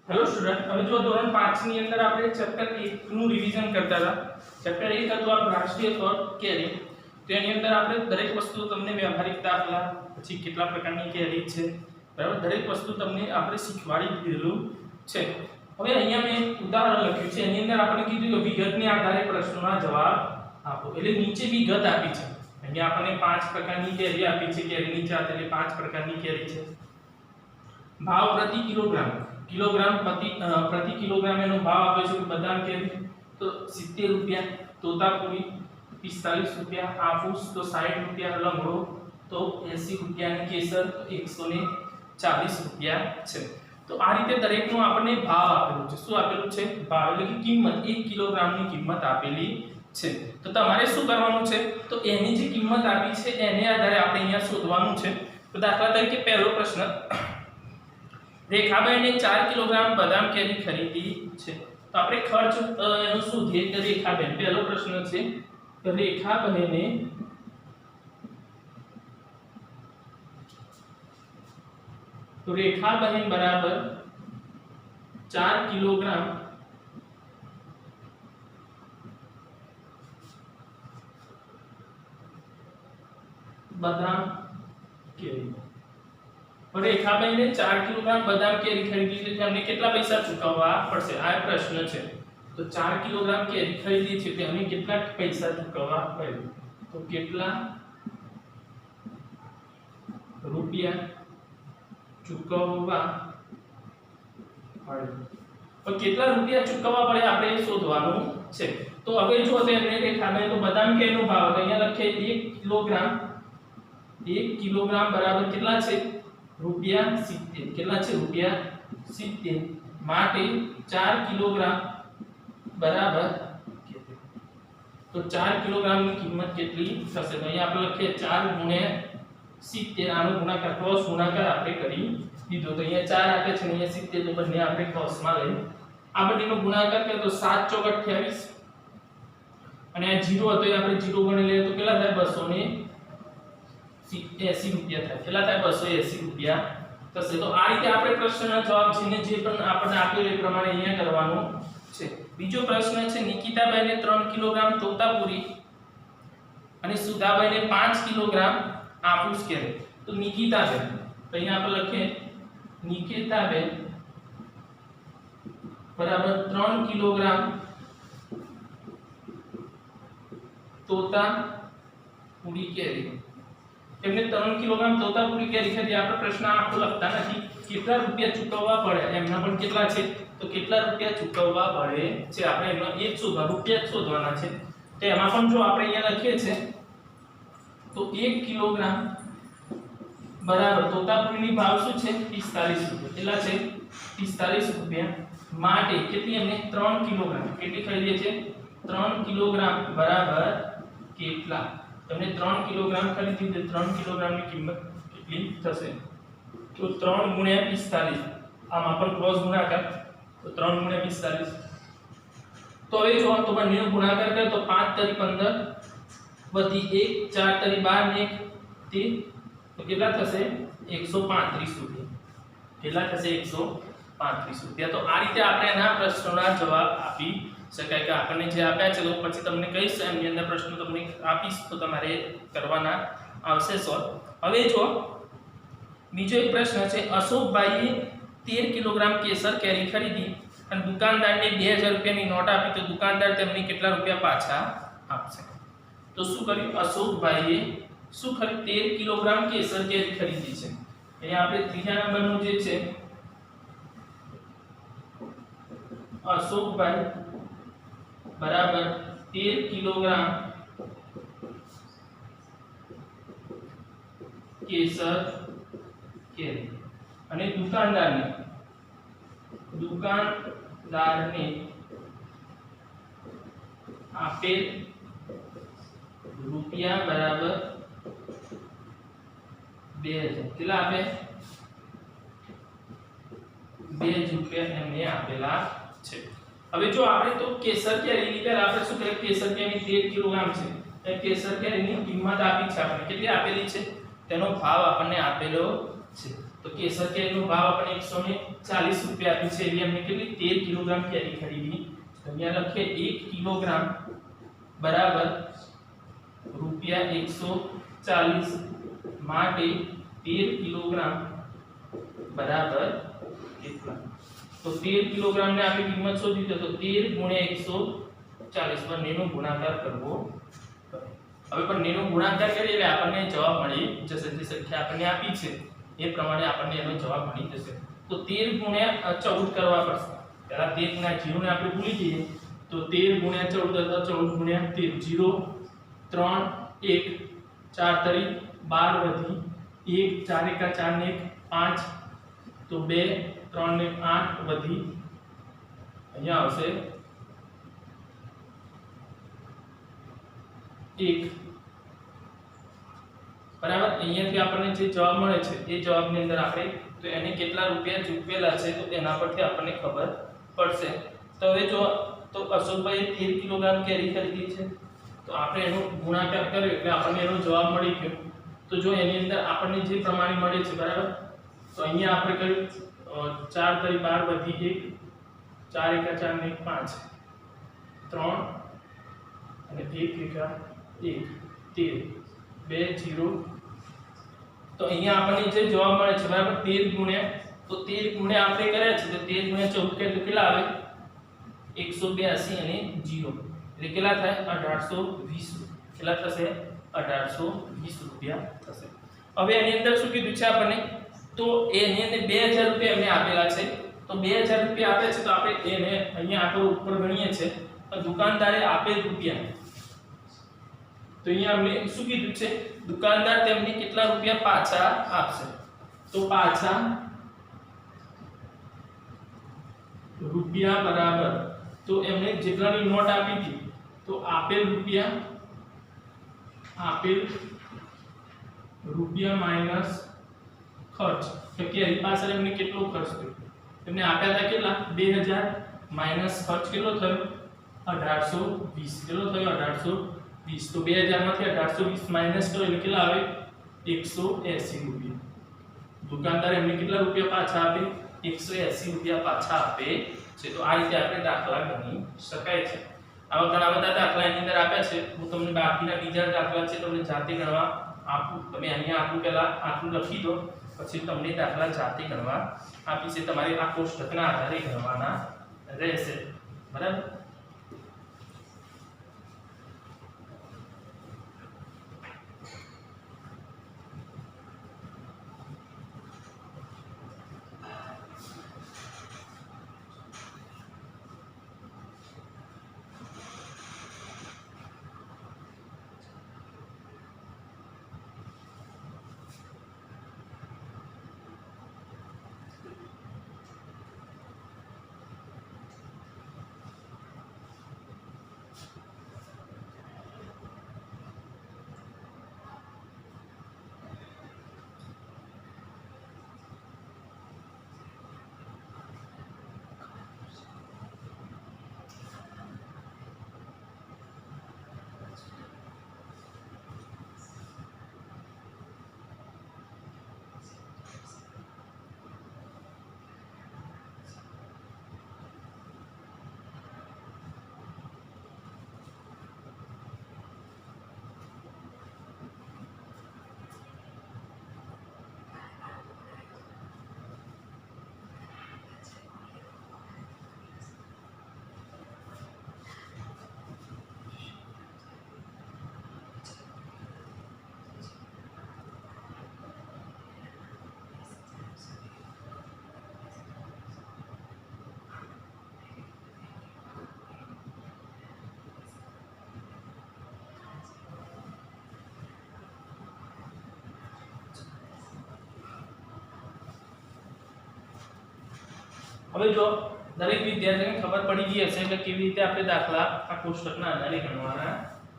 Hello student, હવે જો ધોરણ 5 ની અંદર આપણે ચેપ્ટર 1 નું રિવીઝન કરતા હતા। ચેપ્ટર 1 હતું આ રાષ્ટ્રીય સ્તર કેરી। તો એની અંદર આપણે દરેક વસ્તુ તમને વ્યવહારિક દાખલા પછી કેટલા પ્રકારની કેરી છે બરાબર દરેક વસ્તુ તમને આપણે શીખવાડી દીધેલું છે। હવે અહીંયા મેં ઉદાહરણ લખ્યું છે, એની અંદર આપણે કીધું કે વિગતને આધારે પ્રશ્નોના જવાબ આપો। એટલે નીચે વિગત આપી છે, અહીંયા આપણને 5 પ્રકારની કેરી આપી છે, કેરીની જાત એટલે 5 પ્રકારની કેરી છે। भाव प्रति किलोग्राम प्रति किलोग्राम एनो भाव आपे छे बदाम केरी तो 70 रुपया, तोतापुरी 45 रुपया, आफूस तो 60 रुपया, लंगड़ो तो 80 रुपया ने केसर तो 140 रुपया छे। तो आ रीते दरेकनो आपने भाव आपेलो छे। शुं आपेलुं छे? भाव એટલે કે કિંમત 1 કિલોગ્રામ ની કિંમત આપેલી છે। તો તમારે શું કરવાનું છે? તો એની જે કિંમત આપી છે એને આધારે આપણે અહીંયા શોધવાનું છે। તો દાખલા તરીકે પહેલો પ્રશ્ન, रेखाबेन ने 4 किलोग्राम बदाम केरी खरीदी छे। तो आपणे खर्च एनो शोधीए के रेखाबेन पहलो प्रश्न छे तो रेखाबेने बराबर 4 किलोग्राम बदाम केरी और रेखाबेन ने 4 किलोग्राम बदाम केरी खरीदी छे, हमने કેટલા પૈસા ચૂકવવા પડશે આ પ્રશ્ન છે। તો 4 કિલોગ્રામ કેરી ખરીદી છે તો हमने કેટલા પૈસા ચૂકવવા પડે? તો કેટલા રૂપિયા ચૂકવવા પડે? તો કેટલા રૂપિયા ચૂકવવા પડે આપણે શોધવાનું છે। તો હવે જો તેમને રેખાબેન તો બદામ કેરીનો ભાવ અહીંયા લખે 1 કિલોગ્રામ બરાબર કેટલા છે? रुपया 70 કેટલા છે? રૂપિયા 70 માટે 4 કિલોગ્રામ બરાબર તો 4 કિલોગ્રામ ની કિંમત કેટલી થશે? તો અહીંયા આપણે લખીએ 4 ગુણ્યા 70 આનો ગુણાકાર ક્રોસ ગુણાકાર આપણે કરી દીધો। તો અહીંયા 4 આપે છે અને અહીંયા 70 તો બંને આપણે ક્રોસમાં લઈ આ બંનેનો ગુણાકાર કરીએ તો 7 ચોક 28 અને આ 0 હતો એ આપણે 0 ગણી લઈએ તો કેટલા થાય? 280 रुपया થાય। કેટલા થાય? 280 रुपया થશે। તો આ રીતે આપણે પ્રશ્નનો જવાબ છે જે પણ આપણને આપેલ એ પ્રમાણે અહીંયા કરવાનું છે। બીજો પ્રશ્ન છે, નિકિતાબાઈને 3 કિલોગ્રામ તોતાપુરી અને સુધાબાઈને 5 કિલોગ્રામ આફૂસ કેરી। તો નિકિતાબેન તો અહીંયા આપણે લખીએ નિકિતાબેન બરાબર 3 કિલોગ્રામ તોતાપુરી કેરી, એમને 3 કિલોગ્રામ તોતાપુરી કેરી ખરીદી। આપણે પ્રશ્ન આખો લખતા નથી, કેટલા રૂપિયા ચૂકવવા પડે એમના પણ કેટલા છે તો કેટલા રૂપિયા ચૂકવવા પડે છે આપણે એનો એક શોધવા રૂપિયા શોધવાના છે। તો એમાં પણ જો આપણે અહીંયા લખીએ છે તો 1 કિલોગ્રામ બરાબર તોતાપુરીની ભાવ શું છે? 45 રૂપિયા। કેટલા છે? 45 રૂપિયા માટે કેટલી એમને 3 કિલોગ્રામ કેટલી ખરીદીએ છે? 3 કિલોગ્રામ બરાબર કેટલા? તમને 3 કિલોગ્રામ ખરીદી તો 3 કિલોગ્राम ની કિંમત કેટલી થશે? તો 3 ગુણ્યા 45 આમાં પણ ક્રોસ ગુણાકાર તો 3 ગુણ્યા 45 તો હવે જો તો બંનેનો ગુણાકાર કરે તો 5 તરી 15 વધી 1 4 તરી 12 ને 1 તો કેટલા થશે? 135 રૂપિયા। કેટલા થશે? 135 રૂપિયા। તો આ રીતે આપણે આના પ્રશ્નોના જવાબ આપી શકાય કે આપણને જે આપ્યા છે તો પછી તમને કહીશ એની અંદર પ્રશ્નો તમને આપીશ તો તમારે કરવાના આવશે સોલ્વ। હવે જો બીજો એક પ્રશ્ન છે, અશોકભાઈએ 13 કિલોગ્રામ કેસર કેરી ખરીદી અને દુકાનદારને 2000 રૂપિયાની નોટ આપી તો દુકાનદાર તેમને કેટલા રૂપિયા પાછા આપશે? તો શું કર્યું? અશોકભાઈએ શું ખરીદ 13 કિલોગ્રામ કેસર કેરી ખરીદી છે। અહીંયા આપણે ત્રીજા નંબરનું જે છે અશોકભાઈ बराबर 13 किलोग्राम केसर केरी અને દુકાનદારને આપેલ રૂપિયા બરાબર 2000 કેટલા આપે? 2000 રૂપિયા એમને આપેલા છે। હવે જો આપણે તો કેસર કેરીની પહેલા આપણે શું કરીએ? કેસર કેરી 13 કિલોગ્રામ છે એ કેસર કેરીની કિંમત આપી છે આપણે કેટલી આપેલી છે તેનો ભાવ આપણને આપેલો છે। તો કેસર કેરીનો ભાવ આપણે 40 રૂપિયા આપી છે એવી અમને કેટલી 13 કિલોગ્રામ કેરી ખરીદી તો અહીંયા લખીએ 1 કિલોગ્રામ બરાબર રૂપિયા 140 માટે 13 કિલોગ્રામ બરાબર કેટલા તો 13 કિલોગ્રામ ને આપણે કિંમત શોધી તો 13 * 140 બંનેનો ગુણાકાર કરવો હવે બંનેનો ગુણાકાર કરીએ એટલે આપણને જવાબ મળી જશે જે સંખ્યા આપણને આપી છે એ પ્રમાણે આપણને એનો જવાબ મળી જશે તો 13 * 14 કરવા પડશે પહેલા 13 * 0 ને આપણે ભૂલી જઈએ તો 13 * 14 અથવા 14 * 13 0 3 1 4 તરી 12 વધી 1 4 * 4 ને 5 તો 2 3 ને 8 વધી અહીંયા આવશે 1 બરાબર અહીંયાથી આપણને જે જવાબ મળે છે એ જવાબની અંદર આપણે તો એને કેટલા રૂપિયા ચૂકવેલા છે તો તેના પરથી આપણને ખબર પડશે તો હવે જો તો અશોકભાઈએ 13 કિલોગ્રામ કેરી ખરીદી છે તો આપણે એનો ગુણાકાર કર્યો એટલે આપણને એનો જવાબ મળી ગયો તો જો એની અંદર આપણને જે પ્રમાણે મળે છે બરાબર તો અહીંયા આપણે કર્યું 4 તરી 12 વધી 1 4 * 4 ને 5 3 અને 1 * 1 13 2 0 તો અહીંયા આપણને જે જવાબ મળે છે બરાબર 13 ગુણ્યા તો 13 ગુણ્યા આપણે કર્યા છે તો 13 * 14 કેટલા આવે 182 અને 0 એટલે કેટલા થાય 1820 કેટલા થશે 1820 રૂપિયા થશે હવે એની અંદર શું કીધું છે આપણને તો એની અંદર 2000 રૂપિયા એમને આપેલા છે તો 2000 રૂપિયા આપે છે તો આપણે એને અહીંયા આગળ ઉપર ગણીએ છે તો દુકાનદારે આપેલ રૂપિયા તો અહીંયા અમને શું કીધું છે દુકાનદાર તેમને કેટલા રૂપિયા પાછા આપશે તો પાછા રૂપિયા બરાબર તો એમને જેટલાની નોટ આપી હતી તો આપેલ રૂપિયા માઈનસ ખર્ચ તો કે એની પાછળ એમને કેટલો ખર્ચ થયો એમને આપ્યા હતા કેટલા 2000 માઈનસ ખર્ચ કેટલો થયો 1820 કેટલો થયો 1820 તો 2000 માંથી 1820 માઈનસ કરો એટલે કેટલા આવે 180 રૂપિયા દુકાનદાર એમને કેટલા રૂપિયા પાછા આપે 180 રૂપિયા પાછા આપે છે તો આ રીતે આપણે દાખલા ગણી શકાય છે આવા ઘણા બધા દાખલા એની અંદર આપ્યા છે હું તમને બાકીના બીજા દાખલા છે તમને જાતે ગણવા આપું તમે અહીંયા આટલું પહેલા આટલું લખી દો પછી તમને દાખલા જાતે ગણવા આપી છે તમારે આ કોષ્ટકના આધારે ગણવાના રહેશે બરાબર હવે જો દરેક વિદ્યાર્થીને ખબર પડી ગઈ હશે કે કેવી રીતે આપણે દાખલા આ કોષ્ટકના આધારે ગણવાના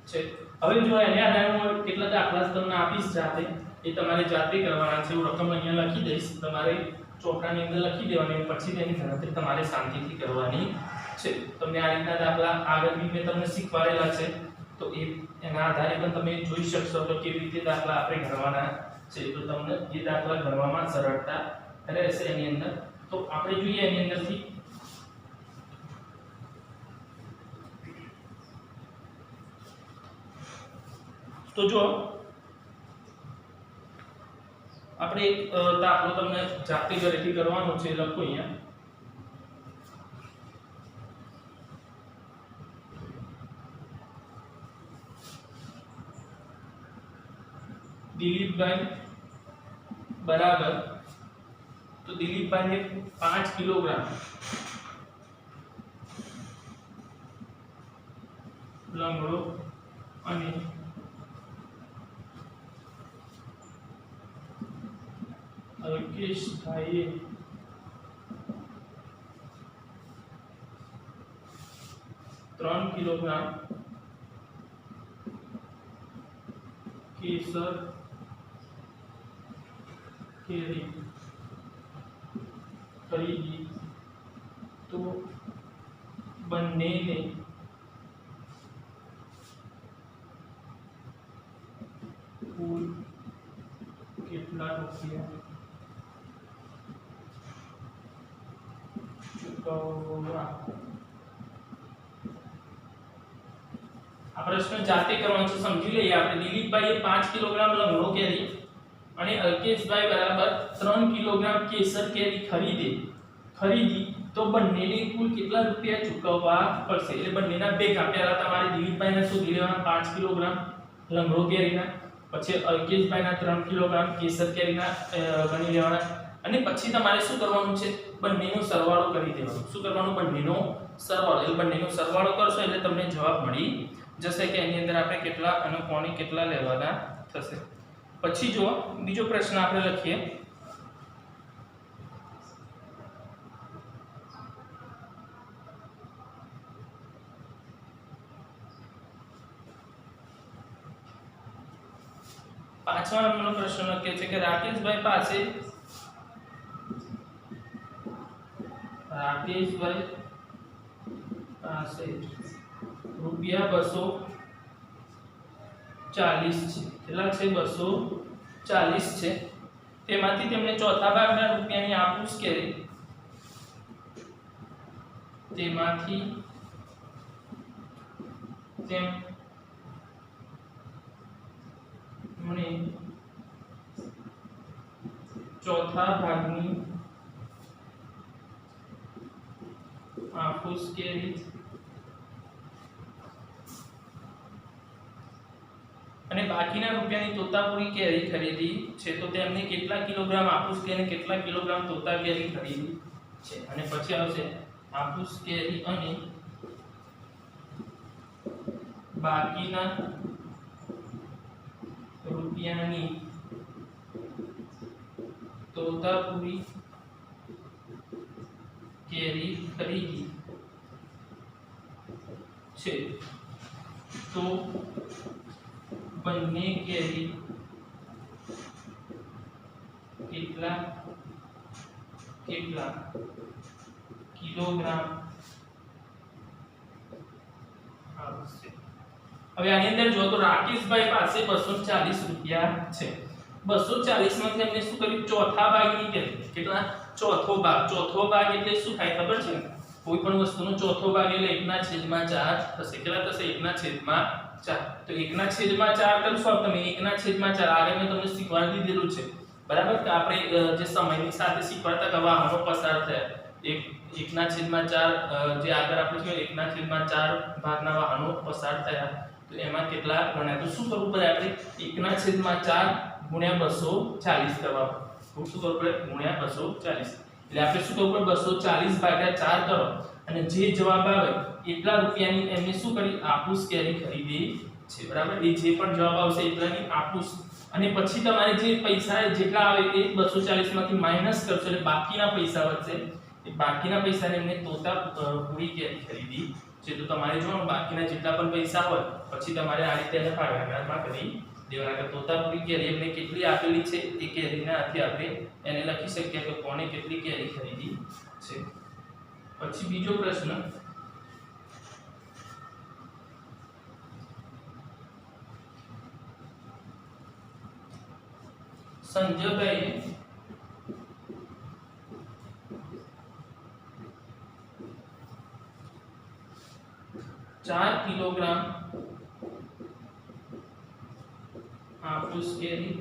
છે હવે જો એના આધારે હું કેટલા દાખલા તમને આપીશ જાતે એ તમારે જાતે કરવાના છે હું રકમ અહીંયા લખી દઈશ તમારે ચોપડાની અંદર લખી દેવાની પછી તેની ગણતરી તમારે શાંતિથી કરવાની છે તમને આ રીતના દાખલા આગળ બી મેં તમને શીખવાડેલા છે તો એના આધારે પણ તમે જોઈ શકશો કે કેવી રીતે દાખલા આપણે ગણવાના છે તો તમને એ દાખલા ગણવામાં સરળતા રહેશે એની અંદર તો આપણે જોઈએ એની અંદરથી તો જો આપણે એક દાખલો તમને જાતે ઘરેથી કરવાનો છે, લખો અહીંયા દિલીપભાઈ બરાબર, તો દિલીપભાઈને 5 કિલોગ્રામ લંગડો અને અલ્કેશભાઈએ 3 કિલોગ્રામ કેસર કેરી ખરીદી, તો બંનેને કુલ કેટલા રૂપિયા ચૂકવવા? આ પ્રશ્ન જાતે કરવાનો છે, સમજી લઈએ આપણે. દિલીપભાઈએ 5 કિલોગ્રામ લંગડો કેરી અને અલ્કેશભાઈ બરાબર 3 કિલોગ્રામ કેસર કેરી ખરીદી, તો બંનેને કુલ કેટલા રૂપિયા ચૂકવવા પડશે? એટલે બંનેના ભેગા પહેલા તમારે દિલીપભાઈને શોધી લેવાના 5 કિલોગ્રામ લંગડો કેરીના, પછી અલ્કેશભાઈના 3 કિલોગ્રામ કેસર કેરીના ગણી લેવાના, અને પછી તમારે શું કરવાનું છે? બંનેનો સરવાળો કરી દેવાનો. શું કરવાનું? બંનેનો સરવાળો. એટલે બંનેનો સરવાળો કરશો એટલે તમને જવાબ મળી જશે કે એની અંદર આપણે કેટલા અને કોને કેટલા લેવાના થશે. પછી જો બીજો પ્રશ્ન આપણે લખીએ. પાંચમા નંબરનો પ્રશ્ન લખીએ છે કે રાકેશભાઈ પાસે રૂપિયા 240 છે. કેટલા છે? 240 છે. તેમાંથી તેમને ચોથા ભાગના રૂપિયાની આપૂસ કરી, તેમાંથી તેમને ચોથા ભાગની આપૂસ કરી અને બાકીના રૂપિયાની તોતાપુરી કેરી ખરીદી છે, તો તેમને કેટલા કિલોગ્રામ આપૂસ કેરી અને કેટલા કિલોગ્રામ તોતા કેરી ખરીદી છે? અને પછી આવશે આપૂસ કેરી અને બાકીના રૂપિયાની તોતાપુરી કેરી ખરીદી છે, તો બંને કેરી કેટલા કિલોગ્રામ આવશે? હવે આની અંદર જો તો રાકેશભાઈ પાસે 240 રૂપિયા છે. 240 માંથી એમને શું કર્યું? ચોથા ભાગની કેરી. કેટલા? ચોથો ભાગ એટલે શું થાય ખબર છે? કોઈ પણ વસ્તુનો ચોથો ભાગ એટલે 1/4 થશે. કેટલા થશે? 1/4. તો 1/4 કરશો તમે 1/4. આગળ મેં તમને શીખવાડી દીધેલું છે, બરાબર? કે આપણે જે સમયની સાથે શીખવાડતા કે વાહનો પસાર થયા, 1/4 જે આગળ આપણે જોઈએ 1/4 ભાગના વાહનો પસાર થયા, તો એમાં કેટલા ગણ્યા? તો શું કરવું પડે? આપણે 1/4 ગુણ્યા 240 કરવા. શું કરવું પડે? ગુણ્યા 240. એટલે આપણે શું કરવું પડે? 240 ભાગ્યા 4 કરો અને જે જવાબ આવે એટલા રૂપિયાની એમને શું કરી? આપૂસ કેરી ખરીદી છે, બરાબર? એ જે પણ જવાબ આવશે એટલાની આપૂસ, અને પછી તમારે જે પૈસા જેટલા આવે એ 240 માંથી માઈનસ કરશો એટલે બાકીના પૈસા વધશે. એ બાકીના પૈસાને એમને તોતાપુરી કેરી ખરીદી છે. તો તમારે જોવાનું બાકીના જેટલા પણ પૈસા હોય પછી તમારે આ રીતે એને ભાગાકારમાં કરી દેવાના. કે તોતાપુરી કેરી એમને કેટલી આપેલી છે એ કેરીના હાથે આપણે એને લખી શકીએ કે કોને કેટલી કેરી ખરીદી છે. પછી બીજો પ્રશ્ન, સંજયભાઈએ 1 4 કિલોગ્રામ હાફૂસ કેરી,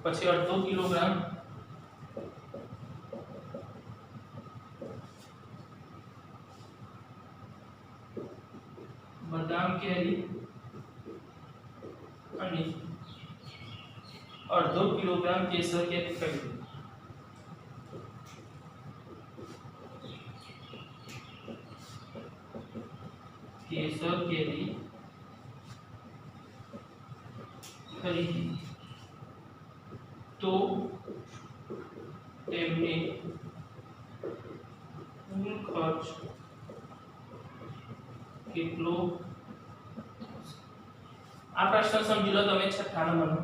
પછી 1/2 કિલોગ્રામ બદામ કેરી અને 1/2 કિલોગ્રામ કેસર કેરી ખરીદી. કેસર કેરી ખરીદી તો તેમને કુલ ખર્ચ કેટલો? આ પ્રશ્ન સમજી લો તમે 6 નંબરનો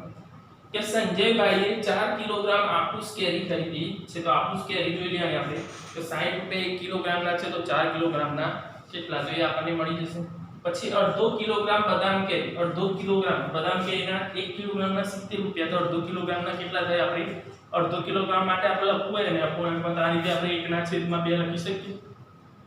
કે સંજયભાઈએ 4 કિલોગ્રામ હાફૂસ કેરી ખરીદી છે. તો હાફૂસ કેરી જોઈ લઈએ આપણે તો 60 રૂપિયા 1 કિલોગ્રામના છે, તો 4 કિલોગ્રામના કેટલા? તો એ આપણને મળી જશે. પછી 1/2 કિલોગ્રામ બદામ કેરી, 1/2 કિલોગ્રામ બદામ કેરીના 1 કિલોગ્રામના 70 રૂપિયા, તો 1/2 કિલોગ્રામના કેટલા થાય? આપણે 1/2 કિલોગ્રામ માટે આપણે લખવું હોય ને અપૂર્ણાંકમાં, તો આ રીતે આપણે 1/2 લખી શકીએ.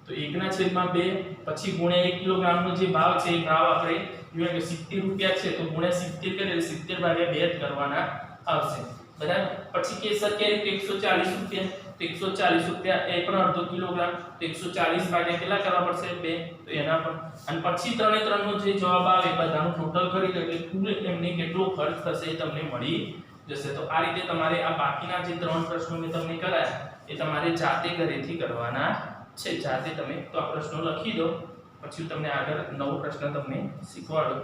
તો 1/2 પછી ગુણ્યા 1 કિલોગ્રામનો જે ભાવ છે એ ભાવ આપણે જોઈએ કે 70 રૂપિયા છે, તો ગુણ્યા 70 કરીએ એટલે 70/2 જ કરવાના આવશે. બરાબર. પછી કેસર કેરી 140 રૂપિયા, તો 140 રૂપિયા એ પણ 1/2 કિલોગ્રામ, તો 140 ભાગ્યા કેટલા કરવા પડશે? 2. તો એના પર અને પછી 3 નો જે જવાબ આવે બધાનું ટોટલ કરી દો એટલે કુલ એમને કેટલો ખર્ચ થશે એ તમને મળી જશે. તો આ રીતે તમારે આ બાકીના જે 3 પ્રશ્નો મેં તમને કરાયા એ તમારે જાતે ઘરેથી કરવાના છે. જાતે તમે તો આ પ્રશ્નો લખી દો, પછી તમને આગળ નવો પ્રશ્ન તમને શીખવાડું.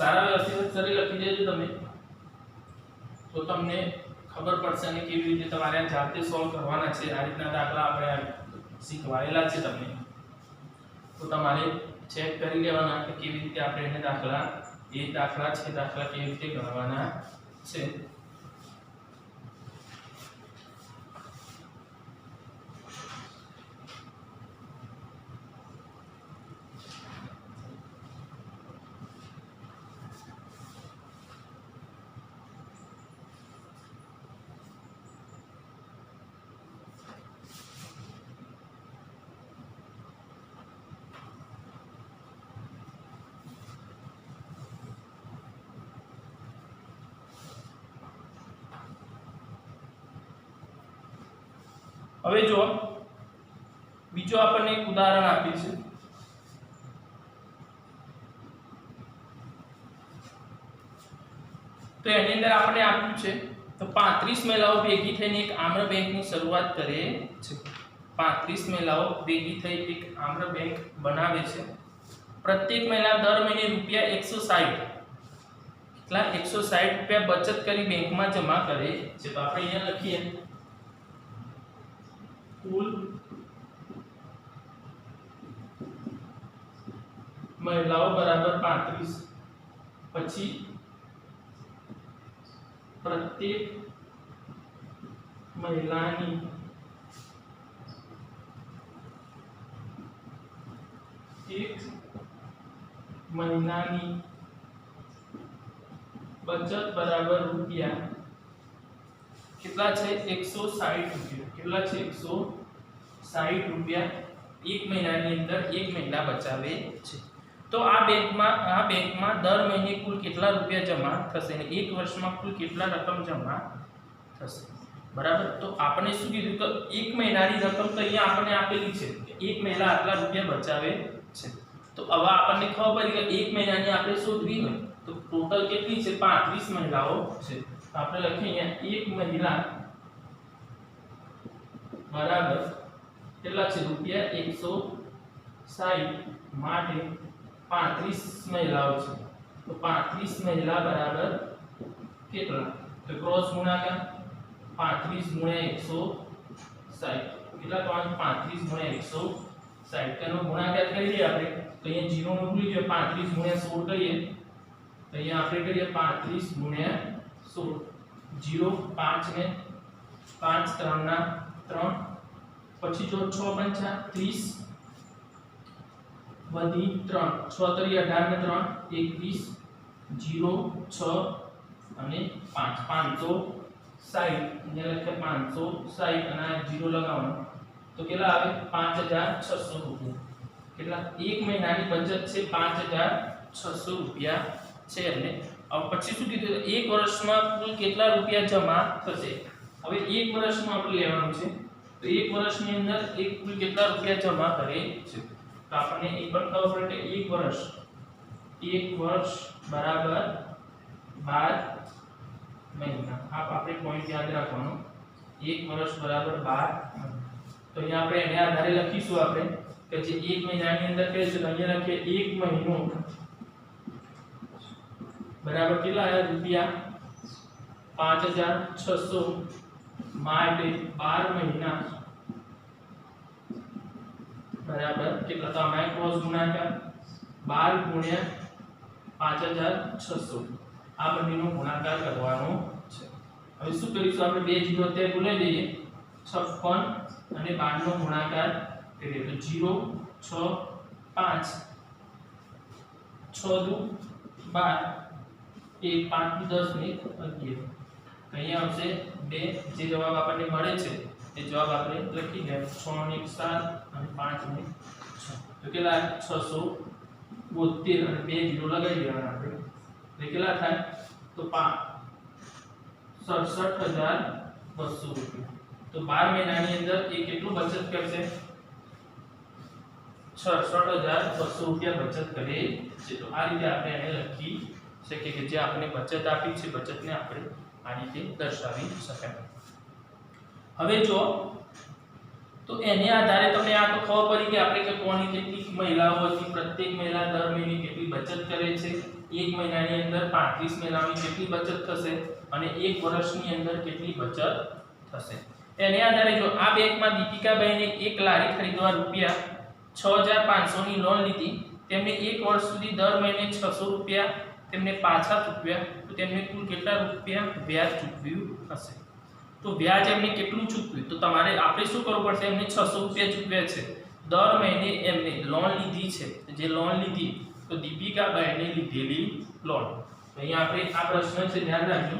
સારા વ્યવસ્થિત અક્ષરે લખી દેજો તમે, તો તમને ખબર પડશે અને કેવી રીતે તમારે જાતે સોલ્વ કરવાના છે. આ રીતના દાખલા આપણે શીખવાડેલા છે તમને, તો તમારે ચેક કરી લેવાના કે કેવી રીતે આપણે એને દાખલા કેવી રીતે ગણવાના છે. હવે જો બીજો આપણને એક ઉદાહરણ આપ્યું છે. તો એની અંદર આપણે આપ્યું છે તો 35 મહિલાઓ ભેગી થઈને એક આમ્ર બેંકની શરૂઆત કરે છે. 35 મહિલાઓ ભેગી થઈ એક આમ્ર બેંક બનાવે છે. પ્રત્યેક મહિલા દર મહિને રૂપિયા 160 કેટલા 160 રૂપિયા બચત કરી બેંકમાં જમા કરે છે. તો આપણે અહીંયા લખીએ કુલ મહિલાઓ બરાબર 35, પછી પ્રત્યેક મહિલાની એક મહિનાની બચત બરાબર રૂપિયા કેટલા છે 160 રૂપિયા. કેટલા છે 160 રૂપિયા એક મહિનાની અંદર એક મહિના બચાવે છે. તો આ બેંકમાં દર મહિને કુલ કેટલા રૂપિયા જમા થશે અને એક વર્ષમાં કુલ કેટલા રકમ જમા થશે, બરાબર. તો આપણે શું કીધું કે એક મહિનાની રકમ તો અહીંયા આપણને આપેલી છે કે એક મહિના આટલા રૂપિયા બચાવે છે. તો હવે આપણને ખબર પડી કે એક મહિનાની આપણે શોધવી હોય તો ટોટલ કેટલી છે, 35 મહિલાઓ છે. તો આપણે લખીએ અહીંયા એક મહિલા બરાબર કેટલા છે, રૂપિયા 160 માટે 35 મહિલાઓ છે. તો 35 મહિલા બરાબર કેટલા, તો ક્રોસ ગુણાકાર 35 ગુણ્યા 160 કેટલા, 35 ગુણ્યા 160 તેનો ગુણાકાર કરીએ આપણે તો અહીંયા 0 નો ભૂલી ગયો, 35 ગુણ્યા 16 કરીએ તો અહીંયા આપણે કરીએ 35 ગુણ્યા 16 0 5 ને 5 3 ના 3 પછી જો 6 પંચા 30 વધી 3 6 તરી 18 ને 3 21 0 6 અને 5 560 અહીંયા લખે 560 અને આ 0 લગાવવાનો તો કેટલા આવે 5600 રૂપિયા. કેટલા, એક મહિનાની બચત છે 5600 રૂપિયા છે એમને. હવે પછી શું કીધું, એક વર્ષમાં કુલ કેટલા રૂપિયા જમા થશે. હવે એક વર્ષમાં આપણે લેવાનું છે તો એક વર્ષની અંદર એક કુલ કેટલા રૂપિયા જમા કરે છે. તો આપણને એ પણ ખબર પડે કે એક વર્ષ બરાબર 12 મહિના. આપણે પોઈન્ટ યાદ રાખવાનો, એક વર્ષ બરાબર 12. તો અહીંયા આપણે એને આધારે લખીશું આપણે કે જે એક મહિનાની અંદર કહે છે તો અહીંયા લખીએ એક મહિનો બરાબર કેટલા આયા રૂપિયા 5600 માટે 12 મહિના બરાબર કેટલા, તો આમાં ક્રોસ ગુણાકાર 12 ગુણ્યા 5600 આ બંનેનો ગુણાકાર કરવાનો છે. હવે શું કરીશું આપણે, બે 0 અત્યારે ભૂલી દઈએ, 56 અને 12 નો ગુણાકાર કરીએ તો 0 6 5 6 દુ 12 1 5 10 ને 11 અહીંયા આવશે 2. જે જવાબ આપણને મળે છે એ જવાબ આપણે લખી દે 6 ને 1 7 અને 5 ને 6 તો કેટલા 672 અને 2 0 લગાવી દેવાના આપણે એટલે કેટલા થાય તો 67200 રૂપિયા. તો 12 મહિનાની અંદર એ કેટલું બચત કરશે, 67200 રૂપિયા બચત કરે છે. તો આ રીતે આપણે એને લખી શકીએ કે જે આપણે બચત આપી છે બચતને આપણે આ રીતે દર્શાવી શકાય. હવે જો તો એને આધારે તમને આ તો ખબર પડી કે આપણે કે કોની કેટલી મહિલાઓ હતી, પ્રત્યેક મહિલા દર મહિને કેટલી બચત કરે છે, એક મહિનાની અંદર 35 મહિલાઓની કેટલી બચત થશે અને એક વર્ષની અંદર કેટલી બચત થશે. એને આધારે જો આ બેંકમાં દીપિકાભાઈને એક લારી ખરીદવા રૂપિયા 6500 ની લોન લીધી, તેમને એક વર્ષ સુધી દર મહિને 600 રૂપિયા તેમને પાછા ચૂકવ્યા તો તેમને કુલ કેટલા રૂપિયા વ્યાજ ચૂકવ્યું હશે. તો વ્યાજ એમને કેટલું ચૂકવ્યું, તો તમારે આપણે શું કરવું પડશે, એમને 600 રૂપિયા ચૂકવ્યા છે, દર મહિને એમને લોન લીધી છે, જે લોન લીધી તો દીપિકાભાઈને લીધેલી લોન. તો અહીંયા આપણે આ પ્રશ્ન છે ધ્યાન રાખજો.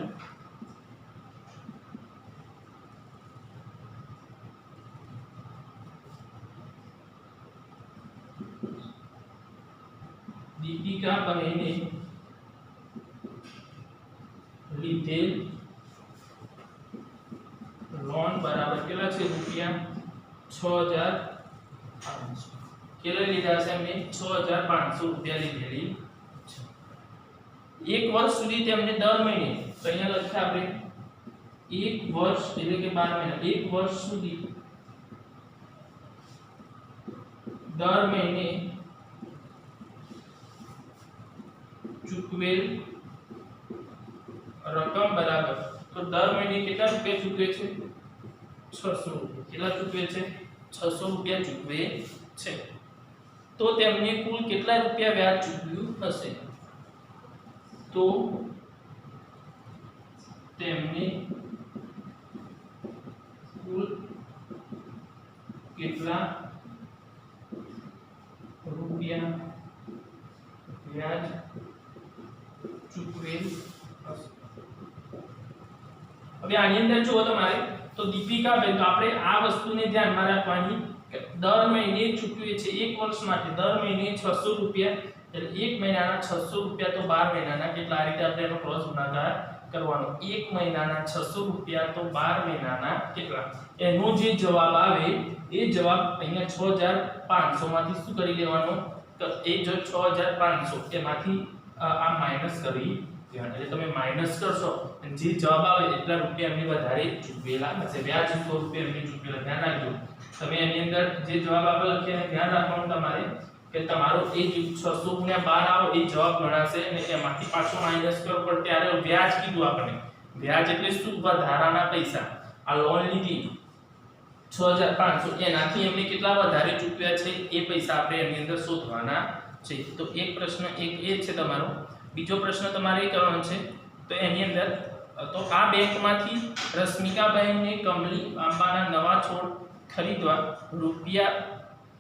દીપિકાભાઈને લીધેલ લોન બરાબર કેટલા છે રૂપિયા 6500. કેટલા લીધા છે એમને 6500 રૂપિયા લીધેલી છે. એક વર્ષ સુધી તેમને દર મહિને તો અહીંયા લખ્યા આપણે એક વર્ષ એટલે કે 12 મહિના, એક વર્ષ સુધી દર મહિને ચૂકવેલ રકમ બરાબર, તો દર મહિને કેટલા રૂપિયા ચૂકવે છે 600 રૂપિયા. કેટલા ચૂકવે છે 600 રૂપિયા ચૂકવે છે. તો તેમને કુલ કેટલા રૂપિયા વ્યાજ ચૂકવ્યું હશે, તો તેમને કુલ કેટલા રૂપિયા વ્યાજ ચૂકવેલ હશે. હવે આની અંદર જુઓ તમારે તો દીપિકાબેન, તો આપણે આ વસ્તુને ધ્યાનમાં રાખવાની કે દર મહિને ચૂકવીએ છીએ એક વર્ષ માટે દર મહિને 600 રૂપિયા એટલે એક મહિનાના 600 રૂપિયા તો 12 મહિનાના કેટલા આ રીતે આપણે એનો ક્રોસ ગુણાકાર કરવાનો એક મહિનાના 600 રૂપિયા તો 12 મહિનાના કેટલા એનો જે જવાબ આવે એ જવાબ અહીંયા 6500 માંથી શું કરી લેવાનો તો એ જો 6500 એમાંથી આ માઈનસ કરી દેવાનો એટલે તમે માઈનસ કરશો અને જે જવાબ આવે એટલા રૂપિયા એમને વધારે ચૂકવેલા હશે વ્યાજ 100 રૂપિયા એમને ચૂકવેલા ધ્યાન રાખજો તમે એની અંદર જે જવાબ આપે લખીને ધ્યાન રાખવાનું તમારે કે તમારો એ 600 ગુણ્યા 12 આવે એ જવાબ ગણાશે અને એમાંથી પાછો માઈનસ કરો પણ ત્યારે વ્યાજ કીધું આપણે વ્યાજ એટલે શું વધારાના પૈસા આ લોન લીધી 6500 એનાથી એમને કેટલા વધારે ચૂકવ્યા છે એ પૈસા આપણે એની અંદર શોધવાના છે તો એક પ્રશ્ન એક એ છે તમારો બીજો પ્રશ્ન તમારે એ કરવાનો છે તો એની અંદર તો આ બેંકમાંથી રશ્મિકાબેનને કમલી આંબાના નવા છોડ ખરીદવા રૂપિયા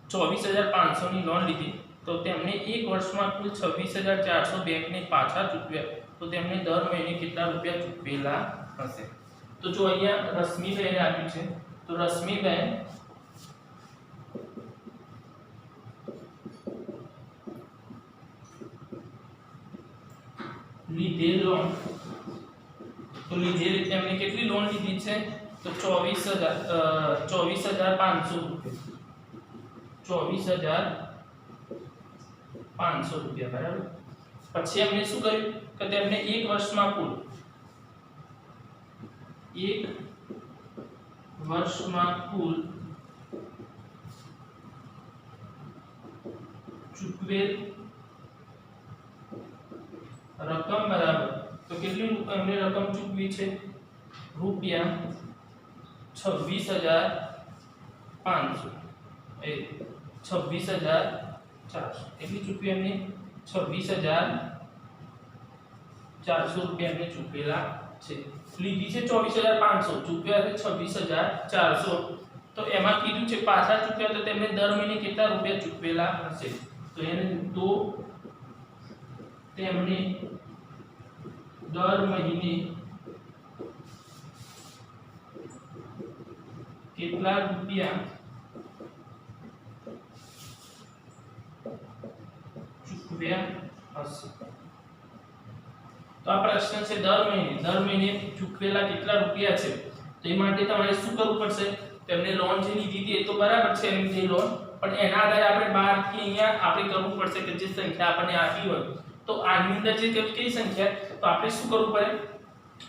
24500 ની લોન લીધી તો તેમને એક વર્ષમાં કુલ 26400 બેંકને પાછા ચૂકવ્યા તો તેમને દર મહિને કેટલા રૂપિયા ચૂકવેલા હશે તો જો અહીંયા રશ્મિબેન આપ્યું છે તો રશ્મિબેન લીધેલ લોન તો લીધેલ એમને કેટલી લોન લીધી છે તો 24500 રૂપિયા 24500 રૂપિયા બરાબર પછી એમને શું કર્યું કે તેમને એક વર્ષમાં કુલ ચૂકવેલ રકમ બરાબર તો કેટલી એમને રકમ ચૂકવી છે રૂપિયા 26500 એ 26400 એટલી ચૂકવી એમને 26400 રૂપિયા એમને ચૂકવેલા છે લીધી છે 24500 ચૂકવ્યા છે 26400 તો એમાં કીધું છે પાછા ચૂકવ્યા તો તેમને દર મહિને કેટલા રૂપિયા ચૂકવેલા હશે તો એને તો તેમને દર મહિને કેટલા રૂપિયા ચૂકવ્યા હશે તો આ પ્રશ્ન છે દર મહિને ચૂકવેલા કેટલા રૂપિયા છે તો એ માટે તમારે શું કરવું પડશે તેમને લોન જે લીધી હતી એ તો બરાબર છે એની જે લોન પણ એના આધારે આપણે 12 થી અહીંયા આપણે કરવું પડશે કે જે સંખ્યા આપણને આપી હોય તો આની અંદર જે કઈ સંખ્યા તો આપણે શું કરવું પડે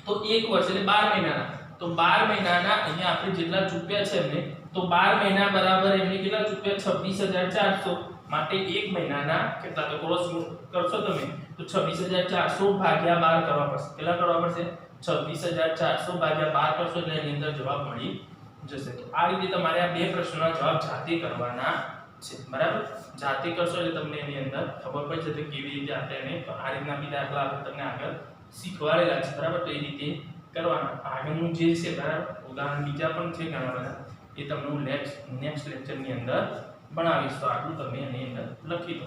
તો એક વર્ષ એટલે 12 મહિનાના તો 12 મહિનાના અહીંયા આપણે જેટલા ચૂકવ્યા છે એમને તો 12 મહિના બરાબર એમને કેટલા ચૂકવ્યા 26400 માટે એક મહિનાના કેટલા તો ક્રોસ કરશો તમે તો 26400 ભાગ્યા 12 કરવા પડશે કેટલા કરવા પડશે 26400 ભાગ્યા 12 કરશો એટલે એની અંદર જવાબ મળી જશે તો આ રીતે તમારે આ બે પ્રશ્નોના જવાબ જાતે કરવાના છે બરાબર જાતે કરશો એટલે તમને એની અંદર ખબર પડી જશે કેવી રીતે આપણે એને તો આ રીતના બી દાખલા આપણે તમને આગળ શીખવાડેલા છે બરાબર તો એ રીતે કરવાના આગળનું જે છે બરાબર ઉદાહરણ બીજા પણ છે ઘણા બધા એ તમને નેક્સ્ટ લેક્ચરની અંદર બનાવીશ તો આટલું તમે એની અંદર લખી દો